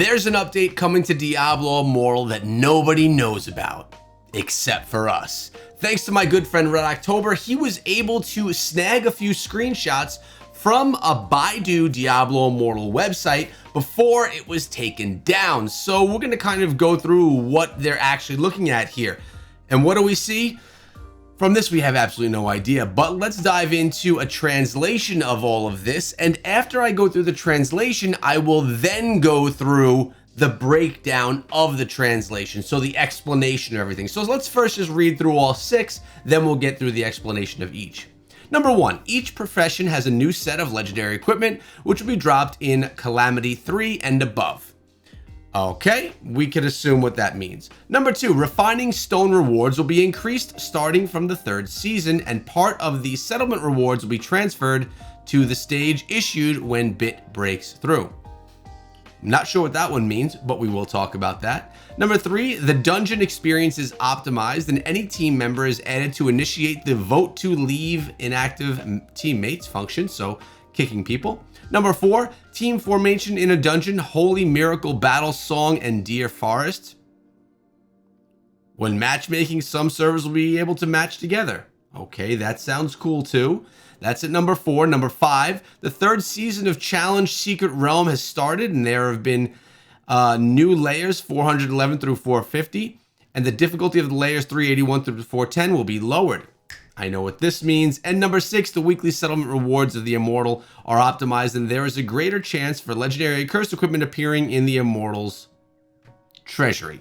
There's an update coming to Diablo Immortal that nobody knows about, except for us. Thanks to my good friend Red October, he was able to snag a few screenshots from a Baidu Diablo Immortal website before it was taken down. So we're gonna kind of go through what they're actually looking at here. And what do we see? From this, we have absolutely no idea, but let's dive into a translation of all of this. And after I go through the translation, I will then go through the breakdown of the translation. So the explanation of everything. So let's first just read through all 6, then we'll get through the explanation of each. Number 1, each profession has a new set of legendary equipment, which will be dropped in Calamity 3 and above. Okay, we could assume what that means. Number 2, refining stone rewards will be increased starting from the 3rd season, and part of the settlement rewards will be transferred to the stage issued when bit breaks through. I'm not sure what that one means, but we will talk about that. Number 3, the dungeon experience is optimized and any team member is added to initiate the vote to leave inactive teammates function, so kicking people. Number 4, team formation in a dungeon, Holy Miracle Battle Song and Deer Forest. When matchmaking, some servers will be able to match together. Okay, that sounds cool too. That's at number 4. Number 5, the 3rd season of Challenge Secret Realm has started, and there have been new layers 411 through 450, and the difficulty of the layers 381 through 410 will be lowered. I know what this means. And number 6, the weekly settlement rewards of the Immortal are optimized, and there is a greater chance for legendary cursed equipment appearing in the Immortal's treasury.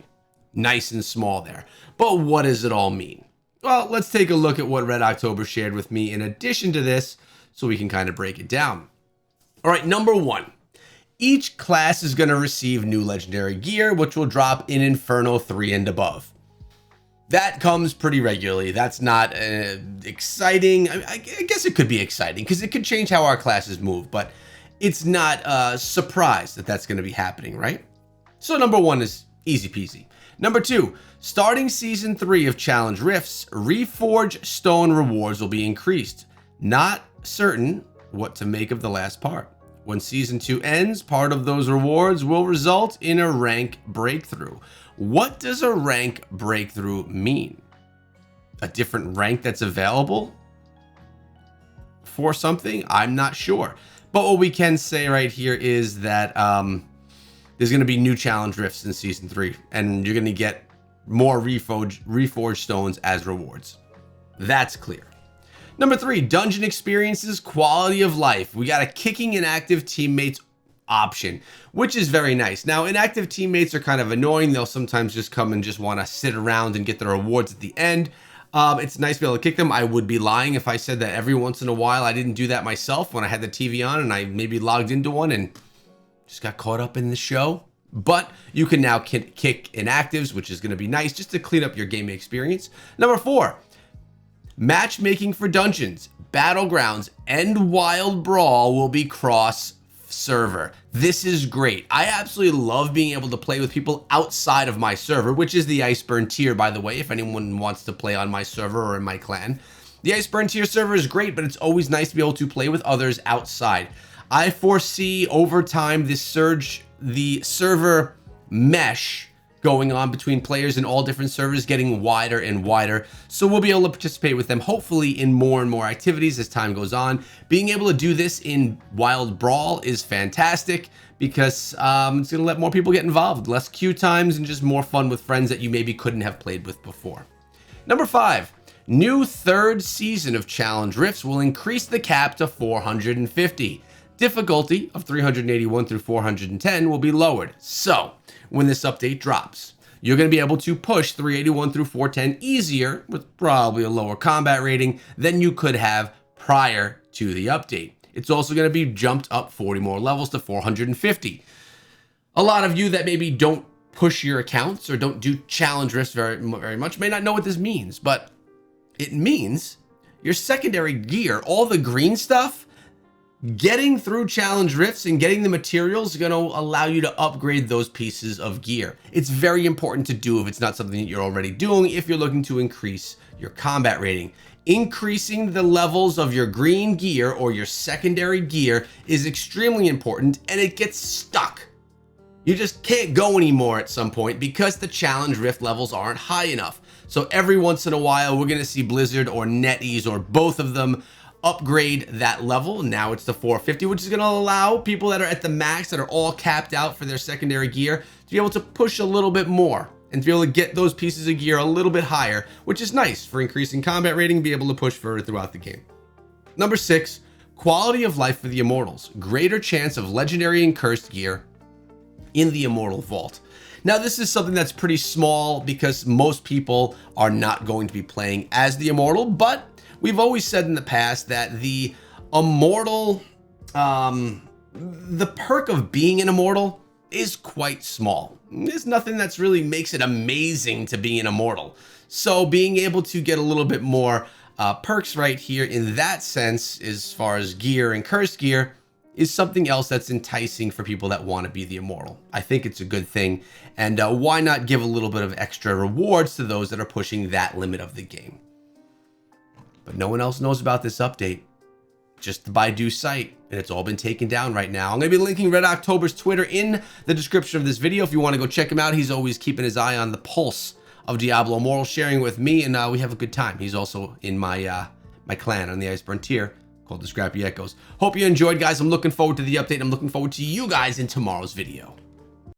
Nice and small there. But what does it all mean? Well, let's take a look at what Red October shared with me in addition to this, so we can kind of break it down. All right, number 1. Each class is going to receive new legendary gear, which will drop in Inferno 3 and above. That comes pretty regularly. That's not exciting. I guess it could be exciting because it could change how our classes move, but it's not a surprise that that's going to be happening, right? So number 1 is easy peasy. Number 2, starting season 3 of Challenge Rifts, Reforge Stone rewards will be increased. Not certain what to make of the last part. When season 2 ends, part of those rewards will result in a rank breakthrough. What does a rank breakthrough mean? A different rank that's available for something? I'm not sure. But what we can say right here is that there's going to be new challenge rifts in season 3, and you're going to get more reforged stones as rewards. That's clear. Number 3, dungeon experiences, quality of life. We got a kicking inactive teammates option, which is very nice. Now, inactive teammates are kind of annoying. They'll sometimes just come and just want to sit around and get the rewards at the end. It's nice to be able to kick them. I would be lying if I said that every once in a while I didn't do that myself when I had the TV on and I maybe logged into one and just got caught up in the show. But you can now kick inactives, which is going to be nice just to clean up your gaming experience. Number 4, matchmaking for dungeons, battlegrounds, and wild brawl will be cross server. This is great. I absolutely love being able to play with people outside of my server, which is the Iceburn tier, by the way, if anyone wants to play on my server or in my clan. The Iceburn tier server is great, but it's always nice to be able to play with others outside. I foresee over time the server mesh going on between players in all different servers getting wider and wider, so we'll be able to participate with them hopefully in more and more activities as time goes on. Being able to do this in Wild Brawl is fantastic because it's going to let more people get involved, less queue times, and just more fun with friends that you maybe couldn't have played with before. Number 5, new 3rd season of Challenge Rifts will increase the cap to 450. Difficulty of 381 through 410 will be lowered. So when this update drops, you're going to be able to push 381 through 410 easier with probably a lower combat rating than you could have prior to the update. It's also going to be jumped up 40 more levels to 450. A lot of you that maybe don't push your accounts or don't do challenge risks very much may not know what this means, but it means your secondary gear, all the green stuff, getting through challenge rifts and getting the materials is going to allow you to upgrade those pieces of gear. It's very important to do if it's not something that you're already doing if you're looking to increase your combat rating. Increasing the levels of your green gear or your secondary gear is extremely important, and it gets stuck You just can't go anymore at some point because the challenge rift levels aren't high enough. So every once in a while, we're going to see Blizzard or NetEase or both of them upgrade that level. Now it's the 450, which is going to allow people that are at the max, that are all capped out for their secondary gear, to be able to push a little bit more and to be able to get those pieces of gear a little bit higher, which is nice for increasing combat rating, be able to push further throughout the game. Number 6, quality of life for the Immortals. Greater chance of legendary and cursed gear in the Immortal Vault. Now, this is something that's pretty small because most people are not going to be playing as the Immortal, but we've always said in the past that the Immortal, the perk of being an Immortal is quite small. There's nothing that's really makes it amazing to be an Immortal. So being able to get a little bit more perks right here in that sense, as far as gear and cursed gear, is something else that's enticing for people that want to be the Immortal. I think it's a good thing, and why not give a little bit of extra rewards to those that are pushing that limit of the game. But no one else knows about this update, just the Baidu site, and it's all been taken down right now. I'm going to be linking Red October's Twitter in the description of this video if you want to go check him out. He's always keeping his eye on the pulse of Diablo Immortal, sharing with me, and we have a good time. He's also in my my clan on the Iceburn tier called the Scrappy Echoes. Hope you enjoyed, guys. I'm looking forward to the update. I'm looking forward to you guys in tomorrow's video.